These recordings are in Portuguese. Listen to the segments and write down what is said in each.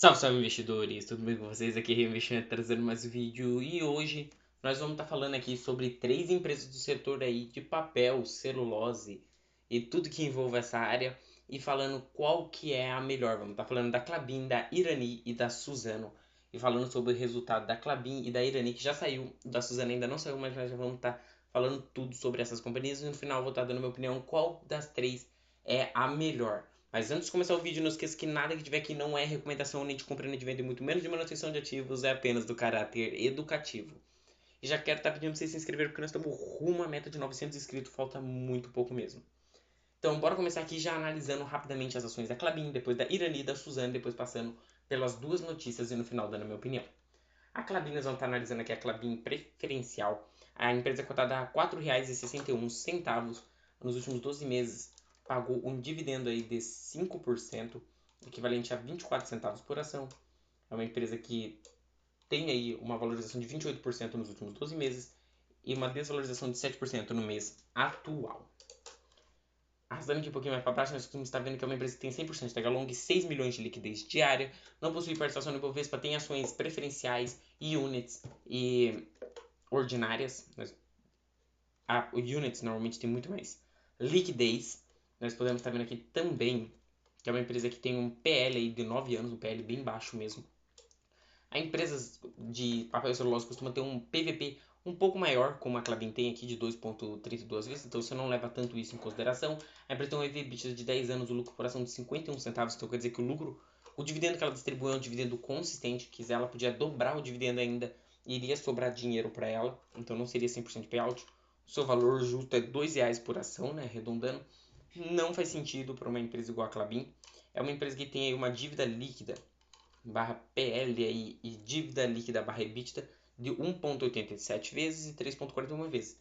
Salve, salve investidores, tudo bem com vocês? Aqui é Reinvestimento trazendo mais um vídeo e hoje nós vamos estar falando aqui sobre três empresas do setor aí de papel, celulose e tudo que envolve essa área e falando qual que é a melhor. Vamos estar falando da Klabin, da Irani e da Suzano e falando sobre o resultado da Klabin e da Irani que já saiu, da Suzano ainda não saiu, mas nós já vamos estar falando tudo sobre essas companhias e no final vou estar dando minha opinião qual das três é a melhor. Mas antes de começar o vídeo, não esqueça que nada que tiver aqui não é recomendação nem de compra nem de venda e muito menos de manutenção de ativos, é apenas do caráter educativo. E já quero estar pedindo para vocês se inscreverem porque nós estamos rumo à meta de 900 inscritos, falta muito pouco mesmo. Então, bora começar aqui já analisando rapidamente as ações da Klabin, depois da Irani, da Suzano, depois passando pelas duas notícias e no final dando a minha opinião. A Klabin, nós vamos estar analisando aqui a Klabin preferencial. A empresa é cotada a R$ 4,61 nos últimos 12 meses. Pagou um dividendo aí de 5%, equivalente a 24 centavos por ação. É uma empresa que tem aí uma valorização de 28% nos últimos 12 meses e uma desvalorização de 7% no mês atual. Arrastando aqui um pouquinho mais para baixo, nós estamos vendo que é uma empresa que tem 100% de tagalong, 6 milhões de liquidez diária, não possui participação no Ibovespa, tem ações preferenciais e units e ordinárias. O units normalmente tem muito mais liquidez. Nós podemos estar vendo aqui também que é uma empresa que tem um PL aí de 9 anos, um PL bem baixo mesmo. A empresas de papel e celulose costuma ter um PVP um pouco maior, como a Klabin tem aqui, de 2,32 vezes, então você não leva tanto isso em consideração. A empresa tem um EV/EBITDA de 10 anos, o lucro por ação de 51 centavos, então quer dizer que o dividendo que ela distribui é um dividendo consistente, quiser ela podia dobrar o dividendo ainda, iria sobrar dinheiro para ela, então não seria 100% payout. O seu valor justo é R$ 2 por ação, né, arredondando. Não faz sentido para uma empresa igual a Klabin. É uma empresa que tem aí uma dívida líquida barra PL aí, e dívida líquida barra EBITDA de 1,87 vezes e 3,41 vezes.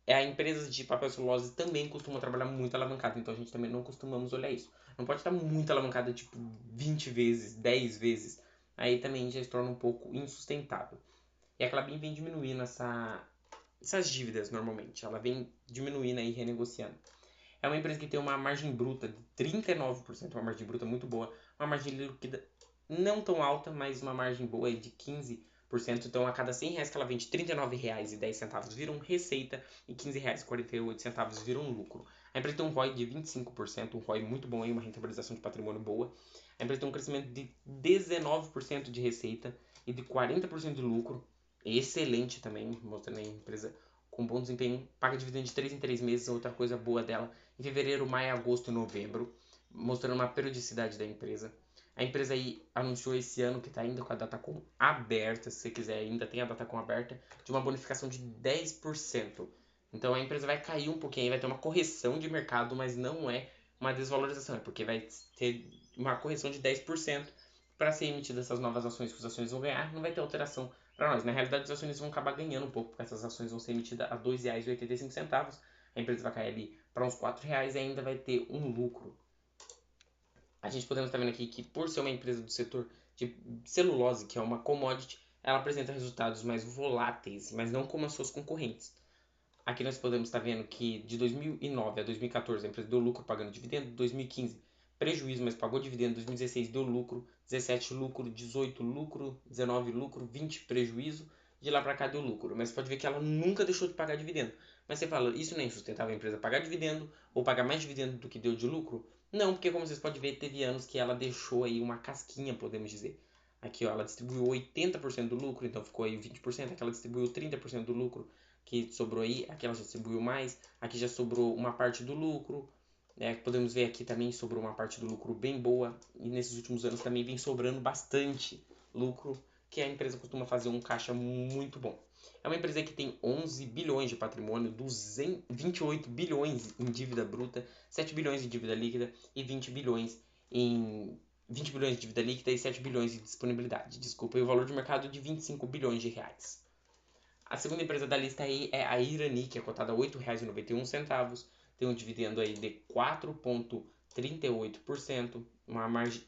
A empresa de papel celulose também costuma trabalhar muito alavancada, então a gente também não costumamos olhar isso. Não pode estar muito alavancada, tipo 20 vezes, 10 vezes. Aí também já se torna um pouco insustentável. E a Klabin vem diminuindo essas dívidas normalmente. Ela vem diminuindo e renegociando. É uma empresa que tem uma margem bruta de 39%, uma margem bruta muito boa, uma margem líquida não tão alta, mas uma margem boa de 15%. Então, a cada R$ 100 que ela vende, R$ 39,10 viram receita e R$ 15,48 viram lucro. A empresa tem um ROI de 25%, um ROI muito bom, uma rentabilização de patrimônio boa. A empresa tem um crescimento de 19% de receita e de 40% de lucro. Excelente também, mostrando a empresa com bom desempenho. Paga dividendo de 3 em 3 meses, outra coisa boa dela. Em fevereiro, maio, agosto e novembro, mostrando uma periodicidade da empresa. A empresa aí anunciou esse ano que está ainda com a Datacom aberta, se você quiser, ainda tem a Datacom aberta, de uma bonificação de 10%. Então a empresa vai cair um pouquinho, vai ter uma correção de mercado, mas não é uma desvalorização, é porque vai ter uma correção de 10% para ser emitidas essas novas ações que os acionistas vão ganhar, não vai ter alteração para nós. Na realidade, os acionistas vão acabar ganhando um pouco, porque essas ações vão ser emitidas a R$ 2,85, a empresa vai cair ali para uns R$ 4 e ainda vai ter um lucro. A gente podemos estar vendo aqui que, por ser uma empresa do setor de celulose, que é uma commodity, ela apresenta resultados mais voláteis, mas não como as suas concorrentes. Aqui nós podemos estar vendo que de 2009 a 2014 a empresa deu lucro pagando dividendo, 2015 prejuízo, mas pagou dividendo, 2016 deu lucro, 17 lucro, 18 lucro, 19 lucro, 20 prejuízo, de lá para cá deu lucro. Mas você pode ver que ela nunca deixou de pagar dividendo. Mas você fala, isso não é insustentável a empresa pagar dividendo ou pagar mais dividendo do que deu de lucro? Não, porque como vocês podem ver, teve anos que ela deixou aí uma casquinha, podemos dizer. Aqui, ó, ela distribuiu 80% do lucro, então ficou aí 20%. Aqui ela distribuiu 30% do lucro, que sobrou aí. Aqui ela já distribuiu mais. Aqui já sobrou uma parte do lucro. Podemos ver aqui também sobrou uma parte do lucro bem boa. E nesses últimos anos também vem sobrando bastante lucro, que a empresa costuma fazer um caixa muito bom. É uma empresa que tem 11 bilhões de patrimônio, 28 bilhões em dívida bruta, 7 bilhões em dívida líquida e 20 bilhões de dívida líquida e 7 bilhões de disponibilidade. Desculpa, e o valor de mercado de 25 bilhões de reais. A segunda empresa da lista aí é a Irani, que é cotada a R$ 8,91, tem um dividendo aí de 4,38%,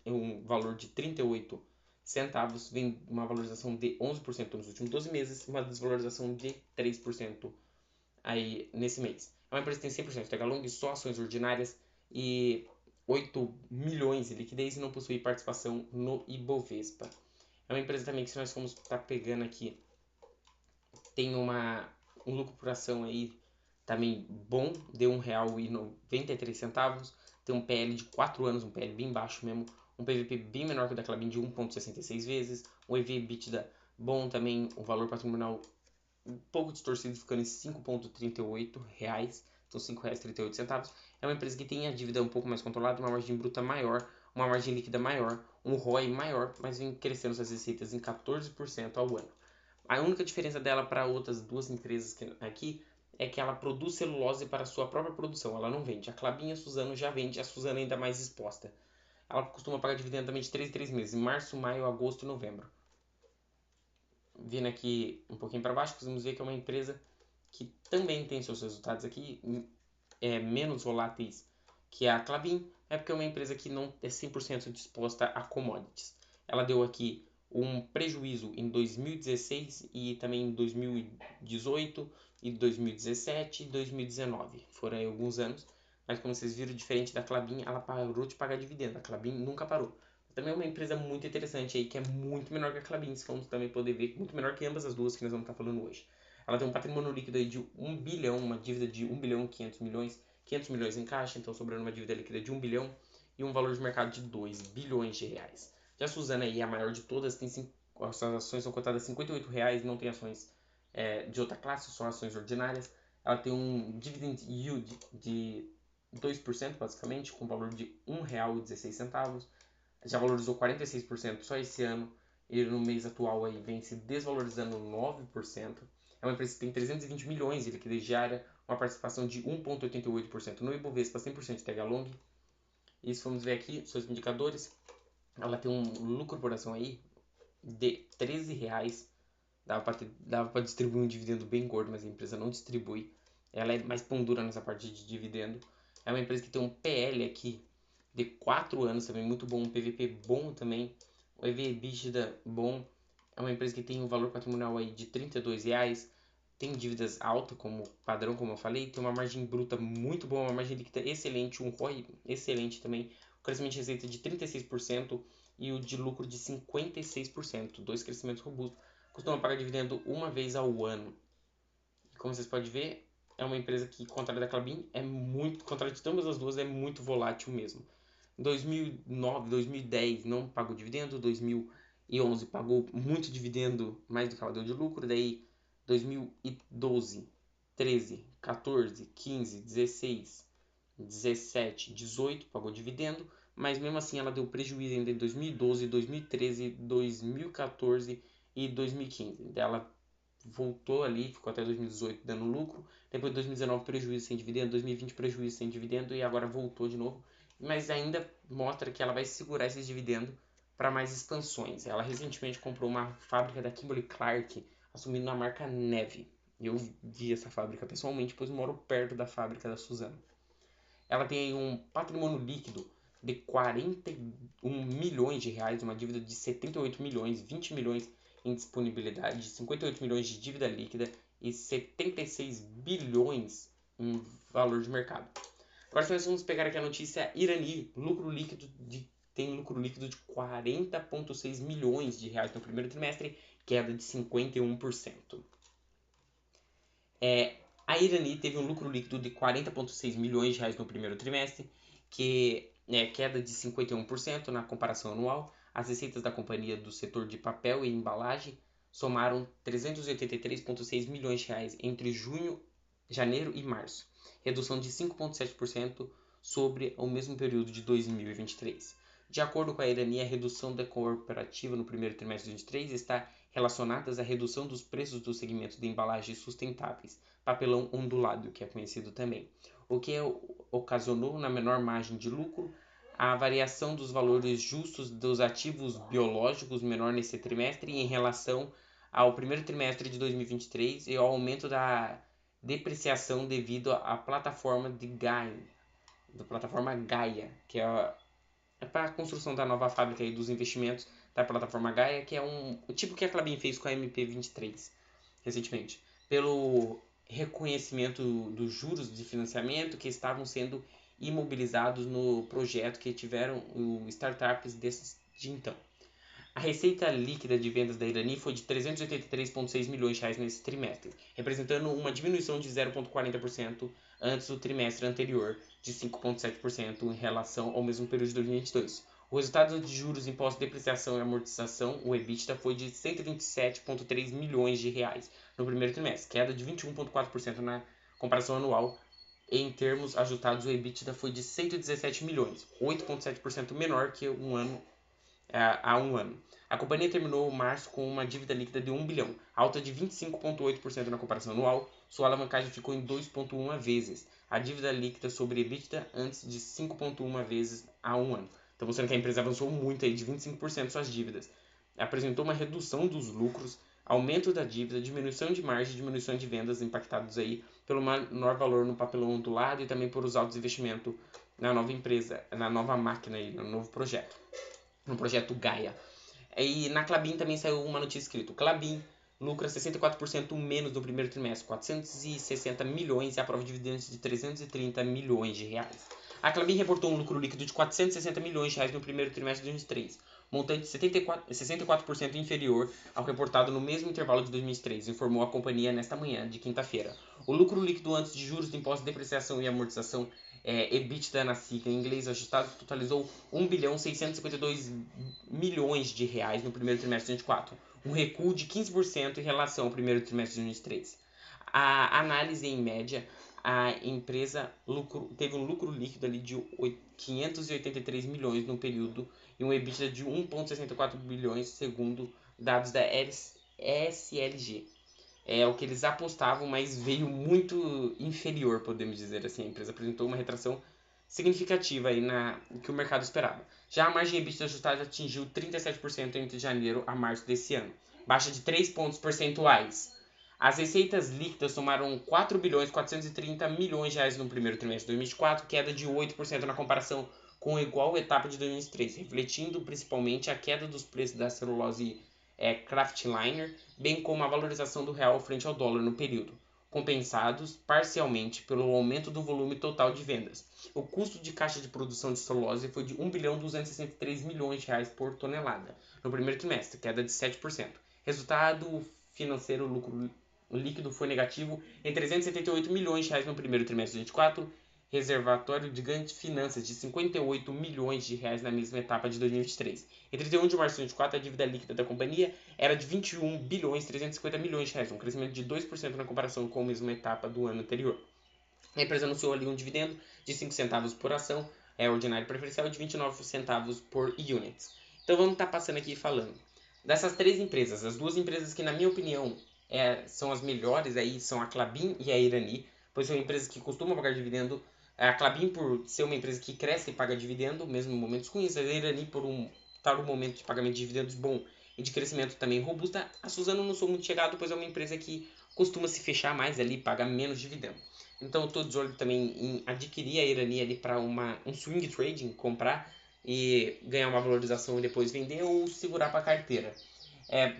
um valor de 38 centavos, vem uma valorização de 11% nos últimos 12 meses, uma desvalorização de 3% aí nesse mês. É uma empresa que tem 100% de tagalong, só ações ordinárias e 8 milhões de liquidez e não possui participação no Ibovespa. É uma empresa também que, se nós formos estar pegando aqui, tem um lucro por ação aí também bom, deu R$1,93, tem um PL de 4 anos, um PL bem baixo mesmo, um PVP bem menor que o da Klabin de 1,66 vezes, um EV/EBITDA bom também, um valor patrimonial um pouco distorcido, ficando em R$5,38, então R$5,38. É uma empresa que tem a dívida um pouco mais controlada, uma margem bruta maior, uma margem líquida maior, um ROI maior, mas vem crescendo suas receitas em 14% ao ano. A única diferença dela para outras duas empresas aqui é que ela produz celulose para sua própria produção, ela não vende. A Klabin e a Suzano já vende, a Suzano ainda mais exposta. Ela costuma pagar dividendo também de 3 em 3 meses, em março, maio, agosto e novembro. Vindo aqui um pouquinho para baixo, podemos ver que é uma empresa que também tem seus resultados aqui menos voláteis que a Klabin, é porque é uma empresa que não é 100% disposta a commodities. Ela deu aqui um prejuízo em 2016 e também em 2018 e 2017 e 2019. Foram aí alguns anos, mas como vocês viram, diferente da Klabin, ela parou de pagar dividendo. A Klabin nunca parou. Também é uma empresa muito interessante aí, que é muito menor que a Klabin, vamos também poder ver, muito menor que ambas as duas que nós vamos estar falando hoje. Ela tem um patrimônio líquido aí de 1 bilhão, uma dívida de 1 bilhão 500 milhões, 500 milhões em caixa, então sobrando uma dívida líquida de 1 bilhão e um valor de mercado de 2 bilhões de reais. Já a Suzano aí, a maior de todas, as suas ações são cotadas a R$58, não tem ações de outra classe, são ações ordinárias. Ela tem um dividend yield de 2%, basicamente, com valor de R$1,16. Já valorizou 46% só esse ano, e no mês atual aí vem se desvalorizando 9%. É uma empresa que tem 320 milhões de liquidez diária, uma participação de 1,88% no Ibovespa, 100% de TH Long. E se formos ver aqui, seus indicadores, ela tem um lucro por ação aí de R$13. Dava para distribuir um dividendo bem gordo, mas a empresa não distribui. Ela é mais pão dura nessa parte de dividendo. É uma empresa que tem um PL aqui de 4 anos também, muito bom, um PVP bom também, o EV/EBITDA bom. É uma empresa que tem um valor patrimonial aí de R$32, tem dívidas altas como padrão, como eu falei, tem uma margem bruta muito boa, uma margem líquida excelente, um ROI excelente também, um crescimento de receita de 36% e o de lucro de 56%, dois crescimentos robustos. Costuma pagar dividendo uma vez ao ano. Como vocês podem ver, é uma empresa que, contrário da Klabin, contrário de ambas as duas, é muito volátil mesmo. Em 2009, 2010 não pagou dividendo, 2011 pagou muito dividendo, mais do que ela deu de lucro, daí 2012, 13, 14, 15, 16, 17, 18 pagou dividendo, mas mesmo assim ela deu prejuízo ainda em 2012, 2013, 2014 e 2015. Ela voltou ali, ficou até 2018 dando lucro, depois de 2019 prejuízo sem dividendo, 2020 prejuízo sem dividendo e agora voltou de novo, mas ainda mostra que ela vai segurar esses dividendos para mais expansões. Ela recentemente comprou uma fábrica da Kimberly-Clark, assumindo a marca Neve. Eu vi essa fábrica pessoalmente, pois moro perto da fábrica da Suzano. Ela tem um patrimônio líquido de 41 milhões de reais, uma dívida de 78 milhões, 20 milhões em disponibilidade, 58 milhões de dívida líquida e 76 bilhões em valor de mercado. Agora nós vamos pegar aqui a notícia Irani, tem lucro líquido de 40,6 milhões de reais no primeiro trimestre, queda de 51%. A Irani teve um lucro líquido de 40,6 milhões de reais no primeiro trimestre, que é queda de 51% na comparação anual. As receitas da companhia do setor de papel e embalagem somaram 383,6 milhões de reais entre janeiro e março, redução de 5,7% sobre o mesmo período de 2023. De acordo com a Irani, a redução da corporativa no primeiro trimestre de 2023 está relacionada à redução dos preços do segmento de embalagens sustentáveis, papelão ondulado, que é conhecido também, o que ocasionou na menor margem de lucro, a variação dos valores justos dos ativos biológicos menor nesse trimestre em relação ao primeiro trimestre de 2023 e ao aumento da depreciação devido à plataforma da plataforma Gaia, que é para a construção da nova fábrica e dos investimentos da plataforma Gaia, que é o tipo que a Klabin fez com a MP23 recentemente, pelo reconhecimento dos juros de financiamento que estavam sendo imobilizados no projeto que tiveram startups desses de então. A receita líquida de vendas da Irani foi de 383,6 milhões de reais nesse trimestre, representando uma diminuição de 0,40% antes do trimestre anterior, de 5,7% em relação ao mesmo período de 2022. O resultado de juros, impostos, depreciação e amortização, o EBITDA, foi de 127,3 milhões de reais no primeiro trimestre, queda de 21,4% na comparação anual. Em termos ajustados, o EBITDA foi de 117 milhões, 8,7% menor que há um ano. A companhia terminou março com uma dívida líquida de 1 bilhão, alta de 25,8% na comparação anual. Sua alavancagem ficou em 2,1 vezes a dívida líquida sobre EBITDA antes de 5,1 vezes há um ano. Então, mostrando que a empresa avançou muito aí, de 25% suas dívidas. Apresentou uma redução dos lucros, aumento da dívida, diminuição de margem, diminuição de vendas impactados aí pelo menor valor no papelão do lado e também por os altos investimentos na nova empresa, na nova máquina aí, no novo projeto, no projeto Gaia. E na Klabin também saiu uma notícia escrita: Klabin lucra 64% menos no primeiro trimestre, 460 milhões, e aprova dividendos de 330 milhões de reais. A Klabin reportou um lucro líquido de 460 milhões de reais no primeiro trimestre de 2023, montante 64% inferior ao reportado no mesmo intervalo de 2023, informou a companhia nesta manhã de quinta-feira. O lucro líquido antes de juros, de impostos, depreciação e amortização, EBITDA na sigla em inglês ajustado, totalizou 1 bilhão 652 milhões de reais no primeiro trimestre de 2024, um recuo de 15% em relação ao primeiro trimestre de 2023. A análise, em média, a empresa teve um lucro líquido ali de 583 milhões no período e um EBITDA de 1,64 bilhões, segundo dados da SLG. É o que eles apostavam, mas veio muito inferior, podemos dizer assim. A empresa apresentou uma retração significativa aí que o mercado esperava. Já a margem EBITDA ajustada atingiu 37% entre janeiro a março desse ano, baixa de 3 pontos percentuais. As receitas líquidas somaram 4 bilhões 430 milhões de reais no primeiro trimestre de 2024, queda de 8% na comparação com a igual etapa de 2023, refletindo principalmente a queda dos preços da celulose Kraftliner, bem como a valorização do real frente ao dólar no período, compensados parcialmente pelo aumento do volume total de vendas. O custo de caixa de produção de celulose foi de 1 bilhão 263 milhões de reais por tonelada no primeiro trimestre, queda de 7%. Resultado financeiro, lucro líquido foi negativo em 378 milhões de reais no primeiro trimestre de 2024, reservatório de ganho de finanças de 58 milhões de reais na mesma etapa de 2023. Em 31 de março de 2024, a dívida líquida da companhia era de 21 bilhões 350 milhões de reais, um crescimento de 2% na comparação com a mesma etapa do ano anterior. A empresa anunciou ali um dividendo de 5 centavos por ação, ordinário preferencial, de 29 centavos por unit. Então vamos estar passando aqui falando dessas três empresas. As duas empresas que, na minha opinião, são as melhores aí são a Klabin e a Irani, pois são empresas que costumam pagar dividendo. A Klabin por ser uma empresa que cresce e paga dividendo, mesmo em momentos ruins. A Irani por estar um momento de pagamento de dividendos bom e de crescimento também robusta. A Suzano não sou muito chegado, pois é uma empresa que costuma se fechar mais ali, paga menos dividendo. Então eu estou de olho também em adquirir a Irani ali para um swing trading, comprar e ganhar uma valorização e depois vender, ou segurar para carteira.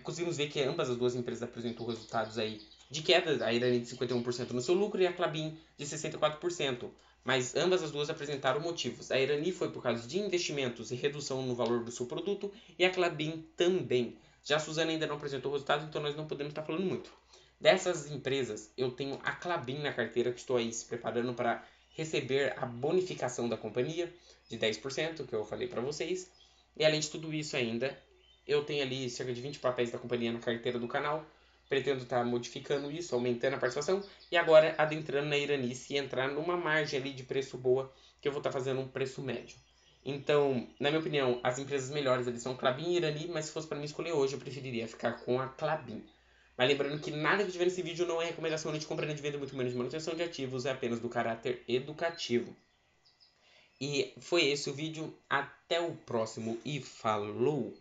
Conseguimos ver que ambas as duas empresas apresentou resultados aí de queda, a Irani de 51% no seu lucro e a Klabin de 64%, mas ambas as duas apresentaram motivos. A Irani foi por causa de investimentos e redução no valor do seu produto, e a Klabin também. Já a Suzano ainda não apresentou resultados, então nós não podemos estar falando muito. Dessas empresas, eu tenho a Klabin na carteira, que estou aí se preparando para receber a bonificação da companhia de 10%, que eu falei para vocês. E além de tudo isso ainda, eu tenho ali cerca de 20 papéis da companhia na carteira do canal. Pretendo estar modificando isso, aumentando a participação e agora adentrando na Iranice e entrar numa margem ali de preço boa, que eu vou estar fazendo um preço médio. Então, na minha opinião, as empresas melhores ali são Klabin e Irani, mas se fosse para mim escolher hoje, eu preferiria ficar com a Klabin. Mas lembrando que nada que tiver nesse vídeo não é recomendação de compra nem de venda, muito menos de manutenção de ativos, é apenas do caráter educativo. E foi esse o vídeo, até o próximo e falou!